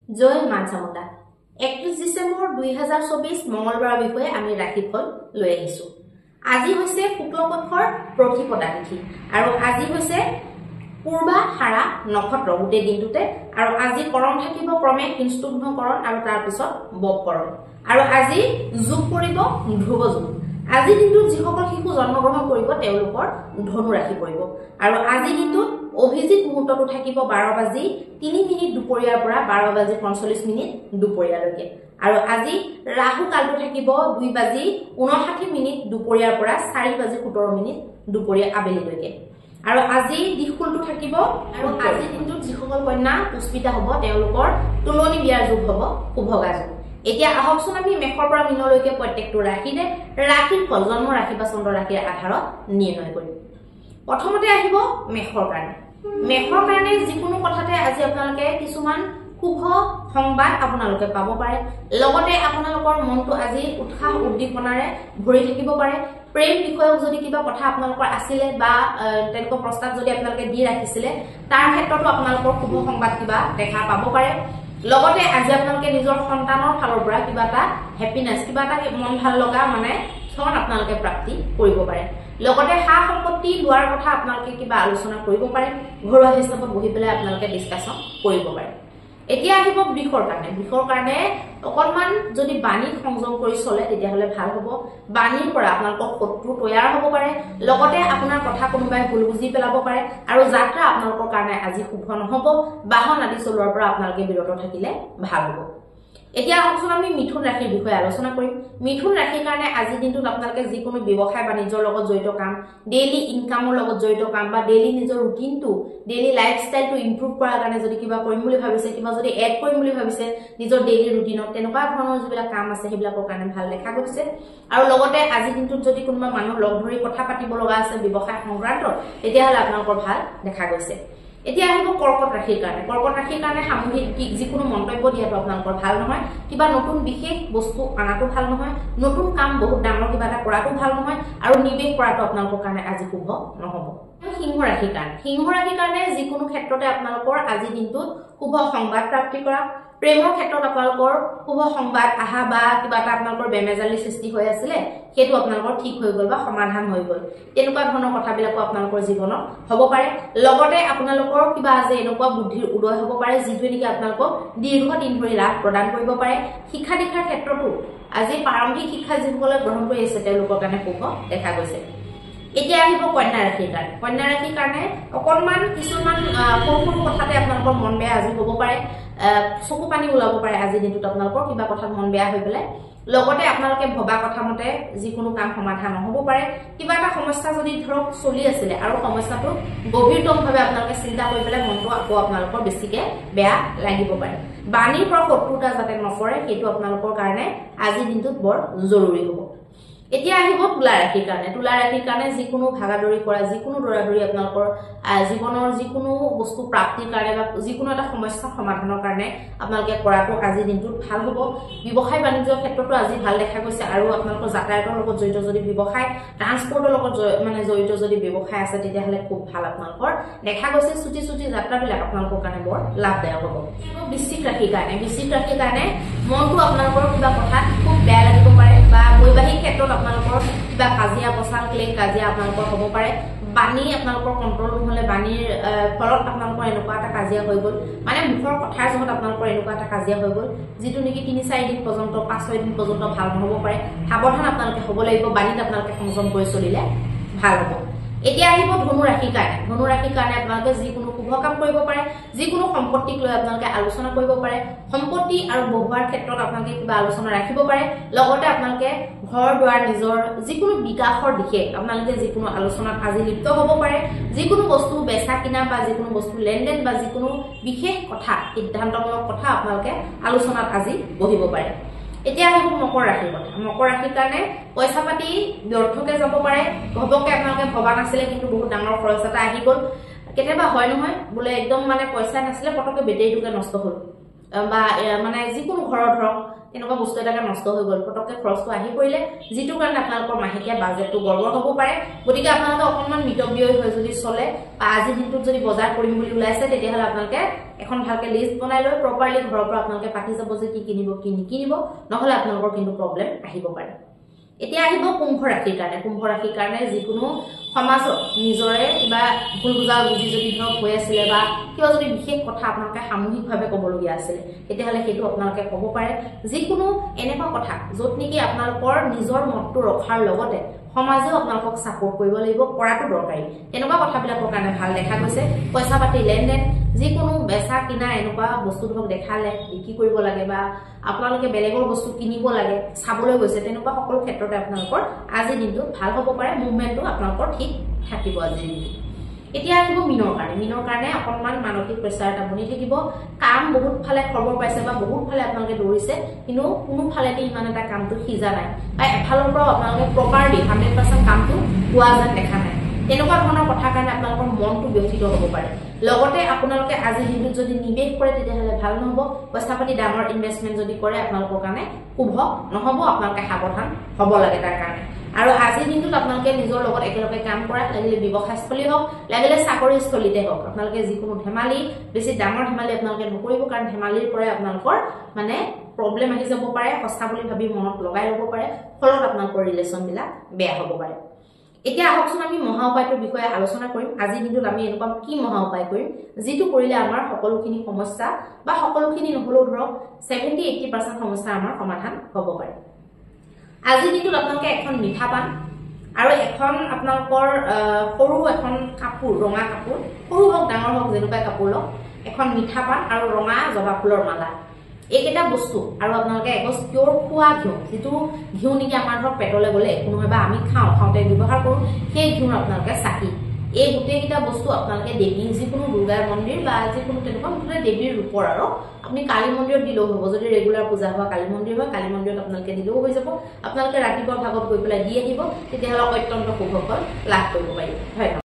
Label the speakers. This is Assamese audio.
Speaker 1: জয় মা চামুণ্ডা 31 ডিসেম্বৰ 2024 মঙ্গলবাৰৰ বিষয়ে আমি ৰাশিফল লৈ আহিছো। আজি হৈছে শুক্লপক্ষৰ প্ৰতিপদা তিথি আৰু আজি হৈছে পূৰ্বাষাঢ়া নক্ষত্ৰ গোটেই দিনটোতে আৰু আজি কৰণ থাকিব ক্ৰমে কিংস্তুগ্ধকৰণ আৰু তাৰ পিছত বপকৰণ আৰু আজি যোগ পৰিব ধ্ৰুৱ যোগ। আজি দিনটোত যিসকল শিশু জন্মগ্ৰহণ কৰিব তেওঁলোকৰ ধনু ৰাশি পৰিব আৰু আজি দিনটোত অভিজিত মুহূৰ্তটো থাকিব 12:03 দুপৰীয়াৰ পৰা 12:45 দুপৰীয়ালৈকে আৰু আজি ৰাহু কালটো থাকিব 2:59 দুপৰীয়াৰ পৰা 4:17 দুপৰীয়া আবেলিলৈকে আৰু আজি দিশকুলটো থাকিব আৰু আজি দিনটোত যিসকল কন্যা পুষ্পিতা হ'ব তেওঁলোকৰ তুলনি বিয়াৰ যোগ হ'ব শুভগা যোগ। এতিয়া আহকচোন আমি মেষৰ পৰা মীনলৈকে প্ৰত্যেকটো ৰাশিৰে ৰাশিৰ ফল জন্ম ৰাশি বা চন্দ্ৰ ৰাশিৰ আধাৰত নিৰ্ণয় কৰিম। প্ৰথমতে আহিব মেষৰ কাৰণে। মেষৰ কাৰণে যিকোনো কথাতে আজি আপোনালোকে কিছুমান শুভ সংবাদ আপোনালোকে পাব পাৰে, লগতে আপোনালোকৰ মনটো আজি উৎসাহ উদ্দীপনাৰে ভৰি থাকিব পাৰে। প্ৰেম বিষয়ক যদি কিবা কথা আপোনালোকৰ আছিলে বা তেনেকুৱা প্ৰস্তাৱ যদি আপোনালোকে দি ৰাখিছিলে তাৰ ক্ষেত্ৰতো আপোনালোকৰ শুভ সংবাদ কিবা দেখা পাব পাৰে। লগতে আজি আপোনালোকে নিজৰ সন্তানৰ ফালৰ পৰা কিবা এটা হেপিনেছ কিবা এটা মন ভাল লগা মানে ক্ষণ আপোনালোকে প্ৰাপ্তি কৰিব পাৰে। লগতে সা সম্পত্তি লোৱাৰ কথা আপোনালোকে কিবা আলোচনা কৰিব পাৰে, ঘৰুৱা হিচাপত বহি পেলাই আপোনালোকে ডিসকাশন কৰিব পাৰে। এতিয়া আহিব বৃষৰ কাৰণে। বৃষৰ কাৰণে অকণমান যদি বাণী সংযম কৰি চলে তেতিয়াহ'লে ভাল হ'ব। বাণীৰ পৰা আপোনালোকৰ শত্ৰু তৈয়াৰ হ'ব পাৰে, লগতে আপোনাৰ কথা কোনোবাই ভুল বুজি পেলাব পাৰে আৰু যাত্ৰা আপোনালোকৰ কাৰণে আজি শুভ নহ'ব। বাহন আদি চলোৱাৰ পৰা আপোনালোকে বিৰত থাকিলে ভাল হ'ব। এতিয়া আহকচোন আমি মিথুন ৰাশিৰ বিষয়ে আলোচনা কৰিম। মিথুন ৰাশিৰ কাৰণে আজি দিনটোত আপোনালোকে যিকোনো ব্যৱসায় বাণিজ্যৰ লগত জড়িত কাম, ডেইলি ইনকামৰ লগত জড়িত কাম বা ডেইলি নিজৰ ৰুটিনটো ডেইলি লাইফষ্টাইলটো ইম্প্ৰুভ কৰাৰ কাৰণে যদি কিবা কৰিম বুলি ভাবিছে, কিবা যদি এড কৰিম বুলি ভাবিছে নিজৰ ডেইলি ৰুটিনত, তেনেকুৱা ধৰণৰ যিবিলাক কাম আছে সেইবিলাকৰ কাৰণে ভাল দেখা গৈছে। আৰু লগতে আজি দিনটোত যদি কোনোবা মানুহ লগ ধৰি কথা পাতিব লগা আছে ব্যৱসায় সংক্ৰান্তত তেতিয়াহ'লে আপোনালোকৰ ভাল দেখা গৈছে। এতিয়া আহিব কৰ্কট ৰাশিৰ কাৰণে। কৰ্কট ৰাশিৰ কাৰণে সামূহিক যিকোনো মন্তব্য দিয়াটো আপোনালোকৰ ভাল নহয়, কিবা নতুন বিশেষ বস্তু অনাটো ভাল নহয়, নতুন কাম বহুত ডাঙৰ কিবা এটা কৰাটো ভাল নহয় আৰু নিৱেশ কৰাটো আপোনালোকৰ কাৰণে আজি শুভ নহ'ব। সিংহ ৰাশিৰ কাৰণে। সিংহ ৰাশিৰ কাৰণে যিকোনো ক্ষেত্ৰতে আপোনালোকৰ আজি দিনটোত শুভ সংবাদ প্ৰাপ্তি কৰা, প্ৰেমৰ ক্ষেত্ৰত আপোনালোকৰ শুভ সংবাদ আহা বা কিবা এটা আপোনালোকৰ বেমেজালি সৃষ্টি হৈ আছিলে সেইটো আপোনালোকৰ ঠিক হৈ গ'ল বা সমাধান হৈ গ'ল, তেনেকুৱা ধৰণৰ কথাবিলাকো আপোনালোকৰ জীৱনত হ'ব পাৰে। লগতে আপোনালোকৰ কিবা আজি এনেকুৱা বুদ্ধিৰ উদয় হ'ব পাৰে যিটোৱে নেকি আপোনালোকক দীৰ্ঘদিন ধৰি লাভ প্ৰদান কৰিব পাৰে। শিক্ষা দীক্ষাৰ ক্ষেত্ৰতো আজি প্ৰাৰম্ভিক শিক্ষা যিসকলে গ্ৰহণ কৰি আছে তেওঁলোকৰ কাৰণে শুভ দেখা গৈছে। এতিয়া আহিব কন্যা ৰাশিৰ কাৰণে। কন্যা ৰাশিৰ কাৰণে অকণমান কিছুমান সৰু সৰু কথাতে আপোনালোকৰ মন বেয়া আজি হ'ব পাৰে, চকু পানী ওলাব পাৰে আজি দিনটোত আপোনালোকৰ কিবা কথাত মন বেয়া হৈ পেলাই। লগতে আপোনালোকে ভবা কথা মতে যিকোনো কাম সমাধান নহ'ব পাৰে। কিবা এটা সমস্যা যদি ধৰক চলি আছিলে আৰু সমস্যাটো গভীৰতমভাৱে আপোনালোকে চিন্তা কৰি পেলাই মনটো আকৌ আপোনালোকৰ বেছিকে বেয়া লাগিব পাৰে। বাণীৰ পৰা শত্ৰুতা যাতে নকৰে সেইটো আপোনালোকৰ কাৰণে আজি দিনটোত বৰ জৰুৰী হ'ব। এতিয়া আহিব তুলা ৰাশিৰ কাৰণে। তুলা ৰাশিৰ কাৰণে যিকোনো ভাগাদৌৰি কৰা, যিকোনো দৌৰাদৌৰি আপোনালোকৰ জীৱনৰ যিকোনো বস্তু প্ৰাপ্তিৰ কাৰণে বা যিকোনো এটা সমস্যা সমাধানৰ কাৰণে আপোনালোকে কৰাটো আজি দিনটোত ভাল হ'ব। ব্যৱসায় বাণিজ্যৰ ক্ষেত্ৰতো আজি ভাল দেখা গৈছে আৰু আপোনালোকৰ যাতায়াতৰ লগত জড়িত যদি ব্যৱসায়, ট্ৰান্সপৰ্টৰ লগত জড়িত যদি ব্যৱসায় আছে তেতিয়াহ'লে খুব ভাল আপোনালোকৰ দেখা গৈছে। ছুটি যাত্ৰাবিলাক আপোনালোকৰ কাৰণে বৰ লাভদায়ক হ'ব। বৃশ্চিক ৰাশিৰ কাৰণে। বৃশ্চিক ৰাশিৰ কাৰণে মনটো আপোনালোকৰ কিবা কথাত খুব বেয়া লাগিব পাৰে বা বৈবাহিক ক্ষেত্ৰত আপোনালোকৰ কিবা কাজিয়া পচাল ক্লেম কাজিয়া আপোনালোকৰ হ'ব পাৰে। বাণী আপোনালোকৰ কণ্ট্ৰল নহ'লে বাণীৰ ফলত আপোনালোকৰ এনেকুৱা এটা কাজিয়া হৈ গ'ল, মানে মুখৰ কথাৰ জহত আপোনালোকৰ এনেকুৱা এটা কাজিয়া হৈ গ'ল যিটো নেকি 3-4 দিন পৰ্যন্ত 5-6 দিন পৰ্যন্ত ভাল নহ'ব পাৰে। সাৱধান আপোনালোকে হ'ব লাগিব, বাণীত আপোনালোকে সংযম কৰি চলিলে ভাল হ'ব। এতিয়া আহিব ধনু ৰাশিৰ কাৰণে। ধনু ৰাশিৰ কাৰণে আপোনালোকে যিকোনো শুভ কাম কৰিব পাৰে, যিকোনো সম্পত্তিক লৈ আপোনালোকে আলোচনা কৰিব পাৰে। সম্পত্তি আৰু বহুৱাৰ ক্ষেত্ৰত আপোনালোকে কিবা আলোচনা ৰাখিব পাৰে। লগতে আপোনালোকে ঘৰ দুৱাৰ নিজৰ যিকোনো বিকাশৰ দিশে আপোনালোকে যিকোনো আলোচনাত আজি লিপ্ত হ'ব পাৰে। যিকোনো বস্তু বেচা কিনা বা যিকোনো বস্তু লেনদেন বা যিকোনো বিশেষ কথা সিদ্ধান্তমূলক কথা আপোনালোকে আলোচনাত আজি বহিব পাৰে। এতিয়া আহিব মকৰ ৰাশিৰ কথা। মকৰ ৰাশিৰ কাৰণে পইচা পাতি ব্যৰ্থকে যাব পাৰে। ঘপককে আপোনালোকে ভবা নাছিলে কিন্তু বহুত ডাঙৰ খৰচ এটা আহি গ'ল। কেতিয়াবা হয় নহয় বোলে একদম মানে পইচা নাছিলে পটককে বেটেৰীটোকে নষ্ট হ'ল বা মানে যিকোনো ঘৰৰ ধৰক এনেকুৱা বস্তু এটাকে নষ্ট হৈ গ'ল পটককে খৰচটো আহি পৰিলে যিটো কাৰণে আপোনালোকৰ মাহেকীয়া বাজেটটো গড়বড় হ'ব পাৰে গতিকে আপোনালোকে অকণমান মিতব্যয়ী হৈ যদি চলে বা আজি দিনটোত যদি বজাৰ কৰিম বুলি ওলাইছে তেতিয়াহ'লে আপোনালোকে এখন ভালকে লিষ্ট বনাই লৈ প্ৰপাৰলি ঘৰৰ পৰা আপোনালোকে পাতি যাব যে কি কিনিব কি নিকিনিব নহ'লে আপোনালোকৰ কিন্তু প্ৰব্লেম আহিব পাৰে এতিয়া আহিব কুম্ভ ৰাশিৰ কাৰণে যিকোনো সমাজত নিজৰে কিবা ভুল বুজাবুজি যদি ধৰক হৈ আছিলে বা কিবা যদি বিশেষ কথা আপোনালোকে সামূহিকভাৱে ক'বলগীয়া আছিলে তেতিয়াহ'লে সেইটো আপোনালোকে ক'ব পাৰে যিকোনো এনেকুৱা কথা য'ত নেকি আপোনালোকৰ নিজৰ মতটো ৰখাৰ লগতে সমাজেও আপোনালোকক ছাপোৰ্ট কৰিব লাগিব কৰাটো দৰকাৰী এনেকুৱা কথাবিলাকৰ কাৰণে ভাল দেখা গৈছে পইচা পাতি লেনদেন যিকোনো বেচা কিনা এনেকুৱা বস্তু ধৰক দেখালে বিক্ৰী কৰিব লাগে বা আপোনালোকে বেলেগৰ বস্তু কিনিব লাগে চাবলৈ গৈছে তেনেকুৱা সকলো ক্ষেত্ৰতে আপোনালোকৰ আজি দিনটো ভাল হ'ব পাৰে মুভমেণ্টটো আপোনালোকৰ ঠিক থাকিব আজি দিনটো এতিয়া আহিব মিনৰ কাৰণে অকণমান মানসিক প্ৰেছাৰ এটা বনি থাকিব কাম বহুত ফালে খবৰ পাইছে বা বহুত ফালে আপোনালোকে দৌৰিছে কিন্তু কোনো ফালেদি ইমান এটা কামটো সিজা নাই বা এফালৰ পৰা আপোনালোকে প্ৰপাৰলি 100% কামটো হোৱা যেন দেখা নাই তেনেকুৱা ধৰণৰ কথাৰ কাৰণে আপোনালোকৰ মনটো ব্যথিত হ'ব পাৰে লগতে আপোনালোকে আজি দিনটোত যদি নিবেশ কৰে তেতিয়াহ'লে ভাল নহ'ব পইচা পাতি ডাঙৰ ইনভেষ্টমেণ্ট যদি কৰে আপোনালোকৰ কাৰণে শুভ নহ'ব আপোনালোকে সাৱধান হ'ব লাগে তাৰ কাৰণে আৰু আজি দিনটোত আপোনালোকে নিজৰ লগত একেলগে কাম কৰা লাগিলে ব্যৱসায়স্থলী হওক লাগিলে চাকৰিস্থলীতে হওক আপোনালোকে যিকোনো ধেমালি বেছি ডাঙৰ ধেমালি আপোনালোকে নকৰিব কাৰণ ধেমালিৰ পৰাই আপোনালোকৰ মানে প্ৰব্লেম আহি যাব পাৰে সঁচা বুলি ভাবি মনত লগাই ল'ব পাৰে ফলত আপোনালোকৰ ৰিলেশ্যনবিলাক বেয়া হ'ব পাৰে এতিয়া আহকচোন আমি মহা উপায়টোৰ বিষয়ে আলোচনা কৰিম আজি দিনটোত আমি এনেকুৱা কি মহা উপায় কৰিম যিটো কৰিলে আমাৰ সকলোখিনি সমস্যা বা সকলোখিনি নহ'লেও ধৰক 70-80% সমস্যা আমাৰ সমাধান হ'ব পাৰে আজি দিনটোত আপোনালোকে এখন মিঠা পান আৰু এখন আপোনালোকৰ সৰু এখন কাপোৰ ৰঙা কাপোৰ সৰু হওক ডাঙৰ হওক যেনেকুৱা কাপোৰ লওক এখন মিঠা পান আৰু ৰঙা জবা ফুলৰ মালা এইকেইটা বস্তু আৰু আপোনালোকে এগছ পিয়ৰ খোৱা ঘিউ যিটো ঘিউ নেকি আমাৰ ধৰক পেটলৈ গ'লে একো নহয় বা আমি খাওঁতে ব্যৱহাৰ কৰোঁ সেই ঘিউৰ আপোনালোকে চাকি এই গোটেইকেইটা বস্তু আপোনালোকে দেৱীৰ যিকোনো দুৰ্গা মন্দিৰ বা যিকোনো তেনেকুৱা মুঠতে দেৱীৰ ৰূপৰ আৰু আপুনি কালী মন্দিৰত দিলেও হ'ব যদি ৰেগুলাৰ পূজা হোৱা কালী মন্দিৰ হয় কালী মন্দিৰত আপোনালোকে দিলেও হৈ যাব আপোনালোকে ৰাতিপুৱা ভাগত গৈ পেলাই দি আহিব তেতিয়াহ'লে অত্যন্ত শুভ ফল লাভ কৰিব পাৰিব ধন্যবাদ